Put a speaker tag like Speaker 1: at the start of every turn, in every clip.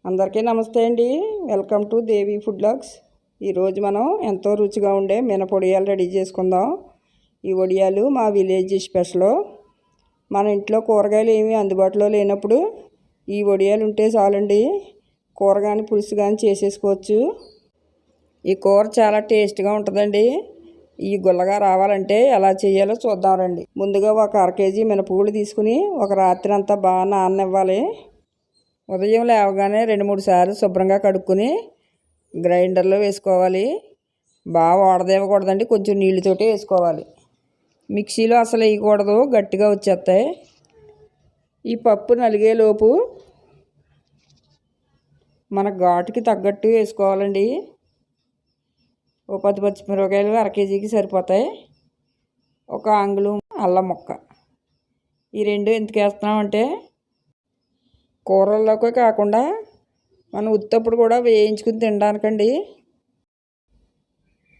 Speaker 1: అందరికీ నమస్తే అండి. Welcome to Devi food blogs. ఈరోజు మనం ఎంతో రుచిగా ఉండే మినపొడియాలు రెడీ చేసుకుందాం. ఈ వడియాలు మా విలేజ్ స్పెషల్. మన ఇంట్లో కూరగాయలు ఏమీ అందుబాటులో లేనప్పుడు ఈ వడియాలు ఉంటే చాలండి. కూర కానీ పులుసు కానీ చేసేసుకోవచ్చు. ఈ కూర చాలా టేస్ట్గా ఉంటుందండి. ఈ గుల్లగా రావాలంటే ఎలా చేయాలో చూద్దాం రండి. ముందుగా ఒక 1/2 కేజీ మినపగుళ్ళు తీసుకుని ఒక రాత్రి అంతా బాగా నాననివ్వాలి. ఉదయం లేవగానే 2-3 సార్లు శుభ్రంగా కడుక్కొని గ్రైండర్లో వేసుకోవాలి. బాగా వడదేవకూడదండి, కొంచెం నీళ్ళతోటి వేసుకోవాలి. మిక్సీలో అసలు వేయకూడదు, గట్టిగా వచ్చేస్తాయి. ఈ పప్పు నలిగేలోపు మన ఘాటుకి తగ్గట్టు వేసుకోవాలండి. ఓ 10 పచ్చిమిరపకాయలు 1/2 కేజీకి సరిపోతాయి. ఒక అంగుళం అల్లం ముక్క. ఈ రెండు ఎందుకు వేస్తున్నామంటే కూరల్లోకి కాకుండా మనం ఉత్తప్పుడు కూడా వేయించుకుని తినడానికండి.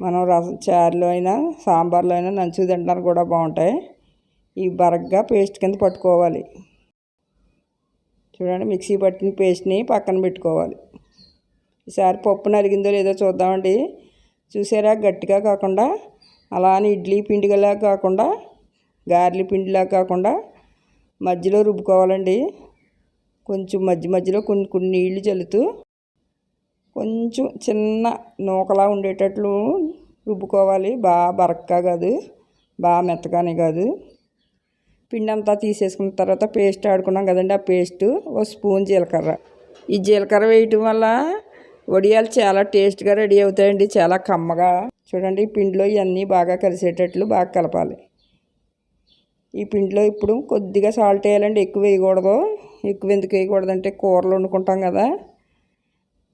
Speaker 1: మనం చారులో అయినా సాంబార్లో అయినా నంచు తినడానికి కూడా బాగుంటాయి. ఈ బరగ్గా పేస్ట్ కింద పట్టుకోవాలి. చూడండి, మిక్సీ పట్టిన పేస్ట్ని పక్కన పెట్టుకోవాలి. ఈసారి పప్పు నలిగిందో లేదో చూద్దామండి. చూసారా, గట్టిగా కాకుండా అలా అని ఇడ్లీ పిండిలా కాకుండా గారెల పిండిలా కాకుండా మధ్యలో రుబ్బుకోవాలండి. కొంచెం మధ్యలో కొన్ని నీళ్లు చల్లుతూ కొంచెం చిన్న నూకలా ఉండేటట్లు రుబ్బుకోవాలి. బాగా బరక్కా కాదు, బాగా మెత్తగానే కాదు. పిండి అంతా తీసేసుకున్న తర్వాత పేస్ట్ ఆడుకున్నాం కదండి, ఆ పేస్ట్ 1 స్పూన్ జీలకర్ర. ఈ జీలకర్ర వేయటం వల్ల వడియాలు చాలా టేస్ట్గా రెడీ అవుతాయండి, చాలా కమ్మగా. చూడండి, ఈ పిండిలో ఇవన్నీ బాగా కలిసేటట్లు బాగా కలపాలి. ఈ పిండిలో ఇప్పుడు కొద్దిగా సాల్ట్ వేయాలండి, ఎక్కువ వేయకూడదు. ఎక్కువ ఎందుకు వేయకూడదంటే కూరలు వండుకుంటాం కదా,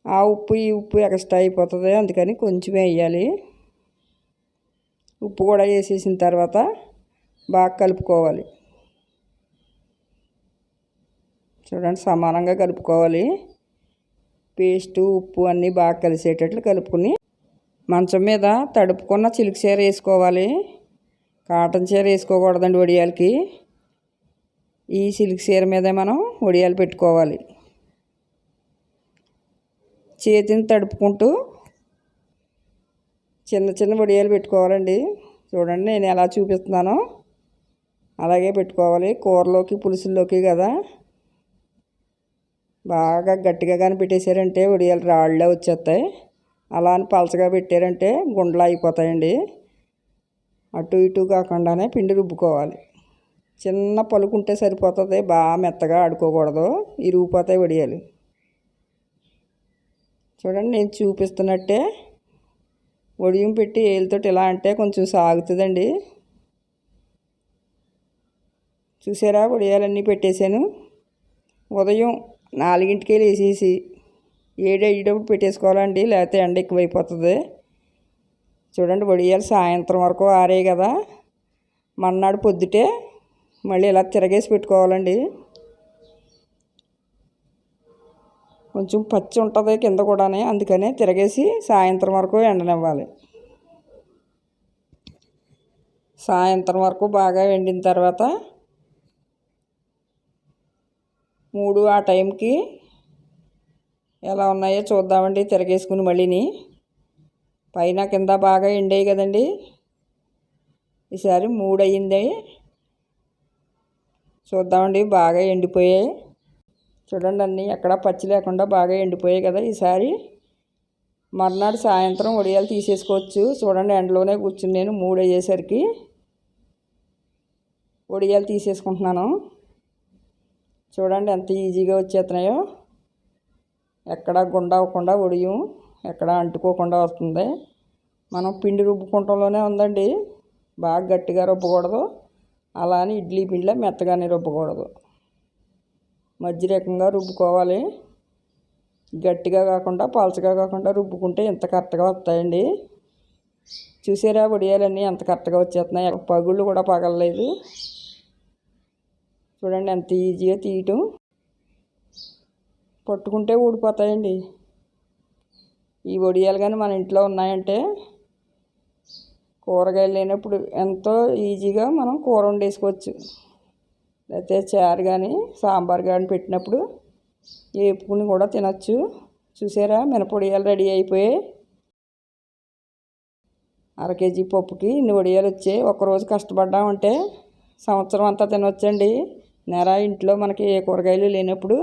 Speaker 1: ఆ ఉప్పు ఈ ఉప్పు ఎక్స్ట్రా అయిపోతుంది, అందుకని కొంచెం వేయాలి. ఉప్పు కూడా వేసేసిన తర్వాత బాగా కలుపుకోవాలి. చూడండి, సమానంగా కలుపుకోవాలి. పేస్టు ఉప్పు అన్నీ బాగా కలిసేటట్లు కలుపుకుని మంచం మీద తడుపుకున్న చిలుకు చీర వేసుకోవాలి. కాటన్ చీర వేసుకోకూడదండి వడియాలకి. ఈ సిల్క్ చీర మీదే మనం వడియాలు పెట్టుకోవాలి. చేతిని తడుపుకుంటూ చిన్న వడియాలు పెట్టుకోవాలండి. చూడండి, నేను ఎలా చూపిస్తున్నానో అలాగే పెట్టుకోవాలి. కూరలోకి పులుసుల్లోకి కదా. బాగా గట్టిగా కానీ పెట్టేశారంటే వడియాలు రాళ్ళే వచ్చేస్తాయి. అలా అని పలచగా పెట్టారంటే గుండ్లా అయిపోతాయండి. అటు ఇటు కాకుండానే పిండి రుబ్బుకోవాలి. చిన్న పలుకుంటే సరిపోతుంది, బాగా మెత్తగా ఆడుకోకూడదు, ఇరిగిపోతాయి వడియాలు. చూడండి, నేను చూపిస్తున్నట్టే వడియం పెట్టి ఏళ్ళతోటి ఇలా అంటే కొంచెం సాగుతుందండి. చూసారా, వడియాలన్నీ పెట్టేశాను. ఉదయం 4ంటికే వేసేసి 7 అయ్యేటప్పుడు పెట్టేసుకోవాలండి, లేకపోతే ఎండ ఎక్కువైపోతుంది. చూడండి, వడియాలు సాయంత్రం వరకు ఆరాయి కదా, మన్నాడు పొద్దుటే మళ్ళీ ఇలా తిరగేసి పెట్టుకోవాలండి. కొంచెం పచ్చి ఉంటుంది కింద కూడా, అందుకనే తిరగేసి సాయంత్రం వరకు ఎండనివ్వాలి. సాయంత్రం వరకు బాగా ఎండిన తర్వాత 3 ఆ టైంకి ఎలా ఉన్నాయో చూద్దామండి. తిరగేసుకుని మళ్ళీని పైన కింద బాగా ఎండాయి కదండి. ఈసారి 3 అయ్యింది, చూద్దామండి. బాగా ఎండిపోయాయి చూడండి, అన్నీ ఎక్కడ పచ్చి లేకుండా బాగా ఎండిపోయాయి కదా. ఈసారి మర్నాడు సాయంత్రం వడియాలు తీసేసుకోవచ్చు. చూడండి, ఎండలోనే కూర్చుని నేను 3 అయ్యేసరికి వడియాలు తీసేసుకుంటున్నాను. చూడండి ఎంత ఈజీగా వచ్చేస్తున్నాయో. ఎక్కడ గుండ అవ్వకుండా వడియం ఎక్కడ అంటుకోకుండా వస్తుంది. మనం పిండి రుబ్బుకుంటంలోనే ఉందండి. బాగా గట్టిగా రుబ్బకూడదు, అలా అని ఇడ్లీ పిండిలో మెత్తగానే రుబ్బకూడదు. మధ్య రకంగా రుబ్బుకోవాలి. గట్టిగా కాకుండా పలచగా కాకుండా రుబ్బుకుంటే ఎంత కరెక్ట్గా వస్తాయండి. చూసారా, వడియాలన్నీ ఎంత కరెక్ట్గా వచ్చేస్తున్నాయి, పగుళ్ళు కూడా పగలలేదు. చూడండి ఎంత ఈజీగా తీయటం, పట్టుకుంటే ఊడిపోతాయండి. ఈ వడియాలు కానీ మన ఇంట్లో ఉన్నాయంటే కూరగాయలు లేనప్పుడు ఎంతో ఈజీగా మనం కూర వండేసుకోవచ్చు. లేకపోతే చారు కానీ సాంబార్ కానీ పెట్టినప్పుడు వేపుకుని కూడా తినచ్చు. చూసారా మినపొడియాలు రెడీ అయిపోయాయి. 1/2 కేజీ పప్పుకి ఇన్ని వడియాలు వచ్చాయి. ఒక్కరోజు కష్టపడ్డామంటే సంవత్సరం అంతా తినొచ్చండి. ఇంట్లో మనకి ఏ కూరగాయలు లేనప్పుడు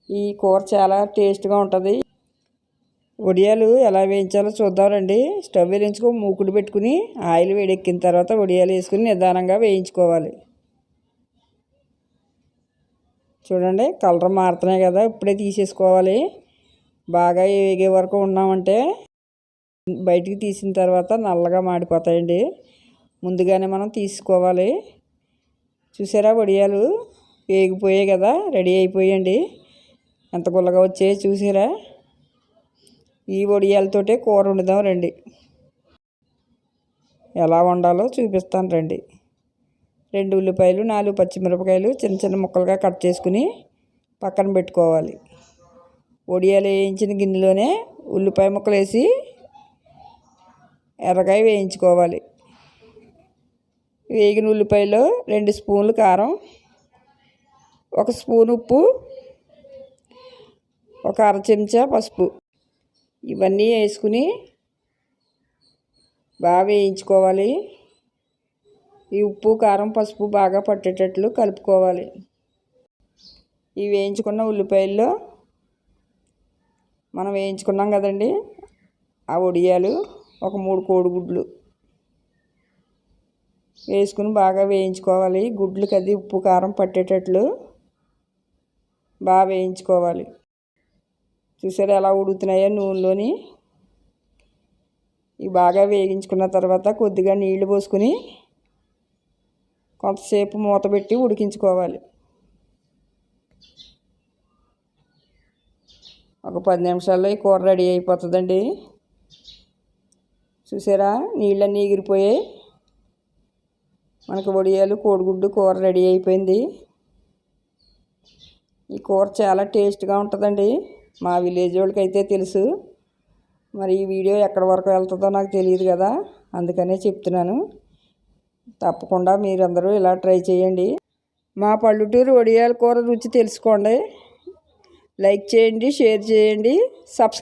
Speaker 1: ఈ కూర చాలా టేస్ట్గా ఉంటుంది. వడియాలు ఎలా వేయించాలో చూద్దాం రండి. స్టవ్ వెలిగించుకొని మూకుడు పెట్టుకుని ఆయిల్ వేడెక్కిన తర్వాత వడియాలు వేసుకుని నిదానంగా వేయించుకోవాలి. చూడండి కలర్ మారుతున్నాయి కదా, ఇప్పుడే తీసేసుకోవాలి. బాగా వేగే వరకు ఉన్నామంటే బయటికి తీసిన తర్వాత నల్లగా మాడిపోతాయండి. ముందుగానే మనం తీసుకోవాలి. చూసారా వడియాలు వేగిపోయాయి కదా, రెడీ అయిపోయాయండి. ఎంత గుల్లగా వచ్చాయో చూసారా. ఈ వడియాలతోటే కూర వండుదాం రండి. ఎలా వండాలో చూపిస్తాను రండి. 2 ఉల్లిపాయలు, 4 పచ్చిమిరపకాయలు చిన్న చిన్న ముక్కలుగా కట్ చేసుకుని పక్కన పెట్టుకోవాలి. వడియాలు వేయించిన గిన్నెలోనే ఉల్లిపాయ ముక్కలు వేసి ఎర్రకాయ వేయించుకోవాలి. వేగిన ఉల్లిపాయలో 2 స్పూన్లు కారం, 1 స్పూన్ ఉప్పు, 1 అర చెంచా పసుపు ఇవన్నీ వేసుకుని బాగా వేయించుకోవాలి. ఈ ఉప్పు కారం పసుపు బాగా పట్టేటట్లు కలుపుకోవాలి. ఈ వేయించుకున్న ఉల్లిపాయల్లో మనం వేయించుకున్నాం కదండి ఆ వడియాలు, ఒక 3 కోడిగుడ్లు వేసుకుని బాగా వేయించుకోవాలి. గుడ్లకి అది ఉప్పు కారం పట్టేటట్లు బాగా వేయించుకోవాలి. చూసారా ఎలా ఉడుకుతున్నాయో నూనెలోని. ఇవి బాగా వేగించుకున్న తర్వాత కొద్దిగా నీళ్లు పోసుకుని కొంతసేపు మూత పెట్టి ఉడికించుకోవాలి. ఒక 10 నిమిషాల్లో ఈ కూర రెడీ అయిపోతుందండి. చూసారా నీళ్ళన్నీ ఎగిరిపోయాయి. మనకు వడియాలు కోడిగుడ్డు కూర రెడీ అయిపోయింది. ఈ కూర చాలా టేస్ట్గా ఉంటుందండి. మా విలేజ్ వాళ్ళకైతే తెలుసు. మరి ఈ వీడియో ఎక్కడి వరకు వెళ్తుందో నాకు తెలియదు కదా, అందుకనే చెప్తున్నాను. తప్పకుండా మీరందరూ ఇలా ట్రై చేయండి. మా పల్లెటూరు వడియాల కూర రుచి తెలుసుకోండి. లైక్ చేయండి, షేర్ చేయండి, సబ్స్క్రైబ్